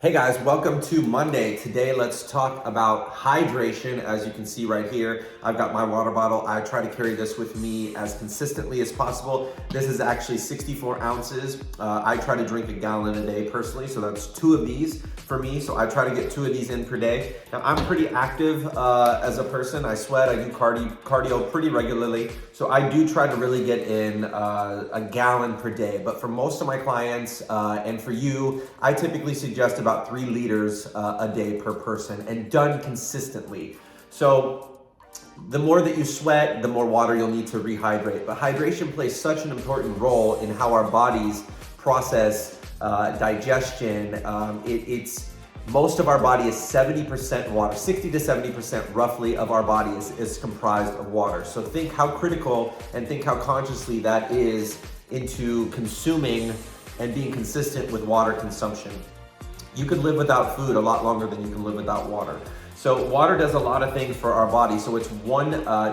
Hey guys, welcome to Monday. Today, let's talk about hydration. As you can see right here, I've got my water bottle. I try to carry this with me as consistently as possible. This is actually 64 ounces. I try to drink a gallon a day personally, so that's 2 of these for me. So I try to get 2 of these in per day. Now, I'm pretty active as a person. I sweat, I do cardio pretty regularly. So I do try to really get in a gallon per day. But for most of my clients and for you, I typically suggest about 3 liters a day per person and done consistently. So the more that you sweat, the more water you'll need to rehydrate. But hydration plays such an important role in how our bodies process digestion. Most of our body is 70% water. 60 to 70% roughly of our body is comprised of water. So think how critical and think how consciously that is into consuming and being consistent with water consumption. You could live without food a lot longer than you can live without water. So water does a lot of things for our body. So it's one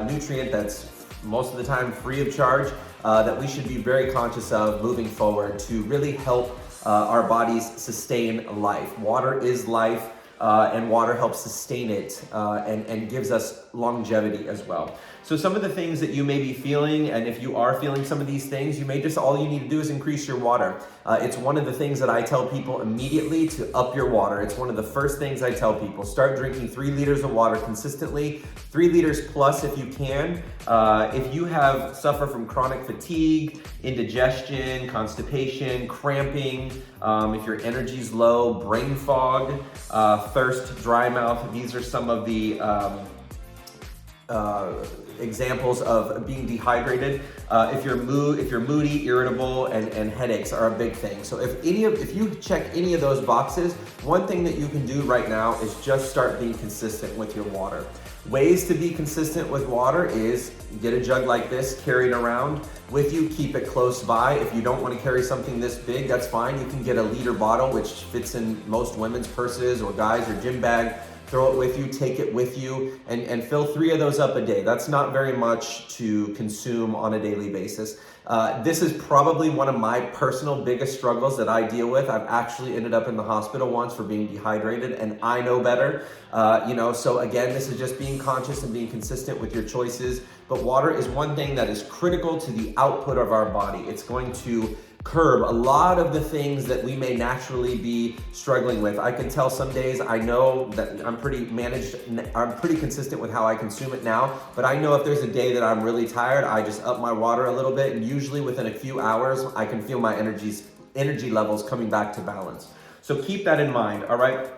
nutrient that's most of the time free of charge that we should be very conscious of moving forward to really help our bodies sustain life. Water is life, and water helps sustain it and gives us longevity as well. So some of the things that you may be feeling, and if you are feeling some of these things, all you need to do is increase your water. It's one of the things that I tell people immediately to up your water. It's one of the first things I tell people. Start drinking 3 liters of water consistently, 3 liters plus if you can. If you suffer from chronic fatigue, indigestion, constipation, cramping, if your energy's low, brain fog, thirst, dry mouth, these are some of the examples of being dehydrated. If you're moody, irritable, and headaches are a big thing. So if you check any of those boxes, one thing that you can do right now is just start being consistent with your water. Ways to be consistent with water is get a jug like this, carry it around with you, keep it close by. If you don't want to carry something this big, that's fine. You can get a liter bottle, which fits in most women's purses or guys or gym bag. Throw it with you, take it with you, and fill 3 of those up a day. That's not very much to consume on a daily basis. This is probably one of my personal biggest struggles that I deal with. I've actually ended up in the hospital once for being dehydrated, and I know better. So again, this is just being conscious and being consistent with your choices. But water is one thing that is critical to the output of our body. It's going to curb a lot of the things that we may naturally be struggling with. I can tell some days I know that I'm pretty consistent with how I consume it now, but I know if there's a day that I'm really tired, I just up my water a little bit, and usually within a few hours, I can feel my energy levels coming back to balance. So keep that in mind, all right?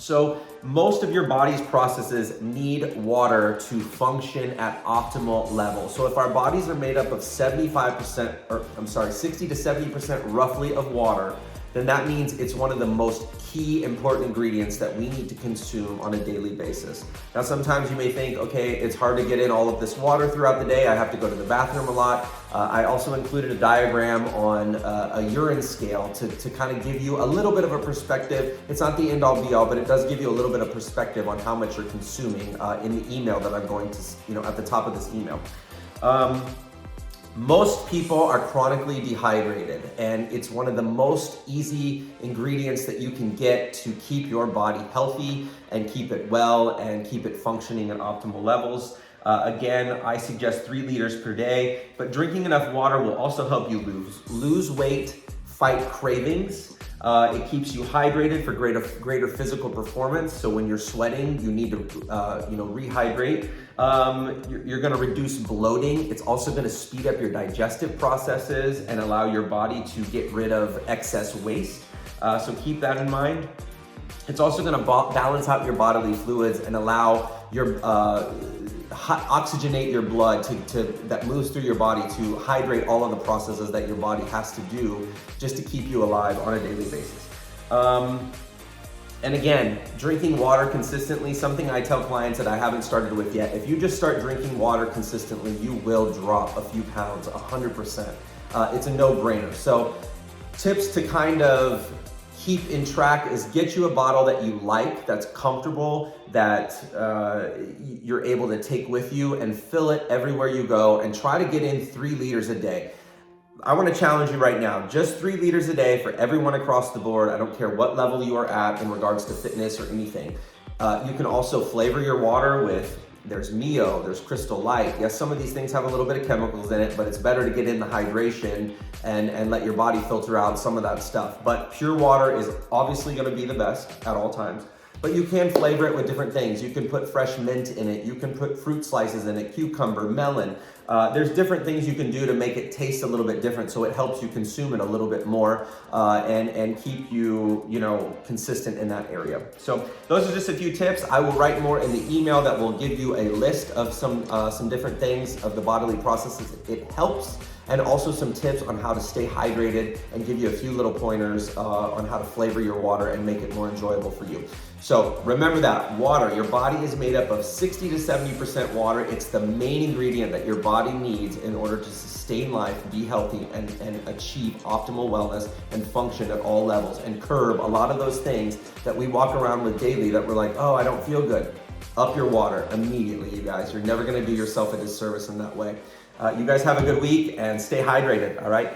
So most of your body's processes need water to function at optimal levels. So if our bodies are made up of 60 to 70% roughly of water, then that means it's one of the most key important ingredients that we need to consume on a daily basis. Now, sometimes you may think, okay, it's hard to get in all of this water throughout the day. I have to go to the bathroom a lot. I also included a diagram on a urine scale to kind of give you a little bit of a perspective. It's not the end all be all, but it does give you a little bit of perspective on how much you're consuming in the email that I'm going to, at the top of this email. Most people are chronically dehydrated, and it's one of the most easy ingredients that you can get to keep your body healthy and keep it well and keep it functioning at optimal levels. Again, I suggest 3 liters per day, but drinking enough water will also help you lose weight, fight cravings. It keeps you hydrated for greater physical performance. So when you're sweating, you need to rehydrate. You're going to reduce bloating. It's also going to speed up your digestive processes and allow your body to get rid of excess waste. So keep that in mind. It's also going to balance out your bodily fluids and allow your oxygenate your blood that moves through your body to hydrate all of the processes that your body has to do just to keep you alive on a daily basis. And again, drinking water consistently, something I tell clients that I haven't started with yet. If you just start drinking water consistently, you will drop a few pounds, 100%. It's a no-brainer. So tips to kind of keep in track is get you a bottle that you like, that's comfortable, that you're able to take with you and fill it everywhere you go, and try to get in 3 liters a day. I want to challenge you right now, just 3 liters a day for everyone across the board. I don't care what level you are at in regards to fitness or anything. You can also flavor your water with, there's Mio, there's Crystal Light. Yes, some of these things have a little bit of chemicals in it, but it's better to get in the hydration and let your body filter out some of that stuff. But pure water is obviously going to be the best at all times. But you can flavor it with different things. You can put fresh mint in it. You can put fruit slices in it, cucumber, melon. There's different things you can do to make it taste a little bit different, so it helps you consume it a little bit more and keep you, consistent in that area. So those are just a few tips. I will write more in the email that will give you a list of some different things of the bodily processes it helps, and also some tips on how to stay hydrated and give you a few little pointers on how to flavor your water and make it more enjoyable for you. So remember that water, your body is made up of 60 to 70% water. It's the main ingredient that your body needs in order to sustain life, be healthy, and achieve optimal wellness and function at all levels and curb a lot of those things that we walk around with daily that we're like, oh, I don't feel good. Up your water immediately, you guys. You're never gonna do yourself a disservice in that way. You guys have a good week and stay hydrated, all right?